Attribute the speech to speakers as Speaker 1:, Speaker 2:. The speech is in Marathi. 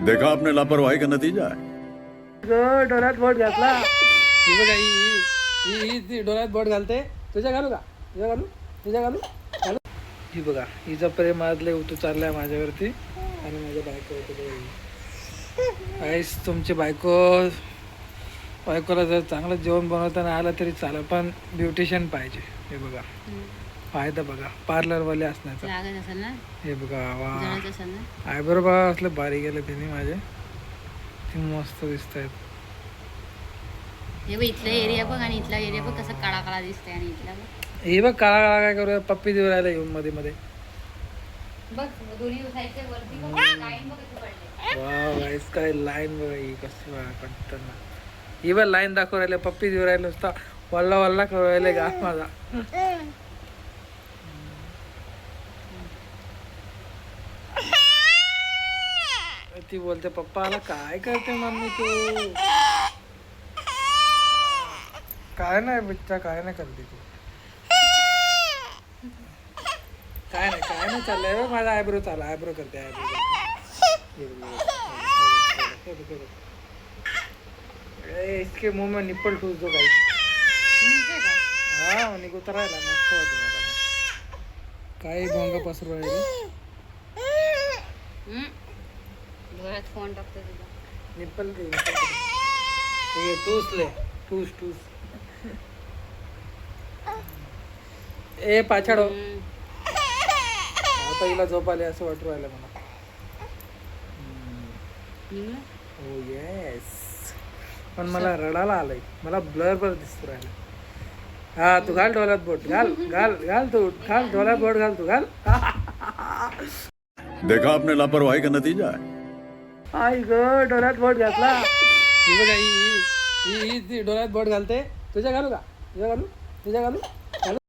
Speaker 1: देखा आपने लापरवाही का नतीजा है।
Speaker 2: डोळ्यात बोट घातला. ही बघा ही डोळ्यात बोट घालते. तुझ्या घालू का? तुझ्या घालू घालू. ही बघा हिचा प्रेम आजले उतू चाललाय माझ्यावरती आणि माझ्या बायकोवरती. तुमची बायकोला जर चांगलं जेवण बनवताना आलं तरी चालेल, पण ब्युटिशियन पाहिजे. हे बघा फायदा बघा पार्लरवाले असण्याचा. हे बघा वा आयब्रो बघा असलं बारीक गेलं त्यांनी माझे, ते मस्त दिसत आहेत.
Speaker 3: इथला एरिया बघ आणि इथला एरिया बघ कसं काळा काळा दिसतंय आणि इथला बघ.
Speaker 2: हे बघ काळा काळा काय करूया, पप्पी देऊ राहिला येऊन मध्ये मध्ये.
Speaker 3: बघ दोन्ही साईडच्या वरती बघ लाईन बघ कशी पडली.
Speaker 2: वा काय लाईन बघा ही कसं कंटन. ही बघ लाईन दाखवू राहिले, पप्पी देऊ राहिले, नुसता वल्ला वल्ला करू राहिले गा माझा. ती बोलते पप्पाला काय करते मम्मी तू. काय नाही बिच्चा काय नाही करते तू. काय नाही चाललंय माझा आयब्रो चालला. आयब्रो करते आयब्रो. इसके मुंह में निप्पल ठूस दो गाइस. हा निघून राहिला मस्त वाटत मला. काही भोंगा पसरू राहिले.
Speaker 3: डोळ्यात फोन टाकतो तुझा.
Speaker 2: निप्पल टूसले टूस. ए पाछाडो. आता हिला झोप आली असं वाटू राहिलं मला. हो येस, पण मला रडायला आलंय. मला ब्लर दिसतो राहिला. हा तू घाल डोळ्यात बोट. घाल तू घाल डोळ्यात बोट घाल तू घाल.
Speaker 1: देखा आपने लापरवाही का नतीजा है।
Speaker 2: आई ग डोळ्यात बोट घातला. ही बघा ही डोळ्यात बोट घालते. तुझ्या घालू का? तुझ्या घालू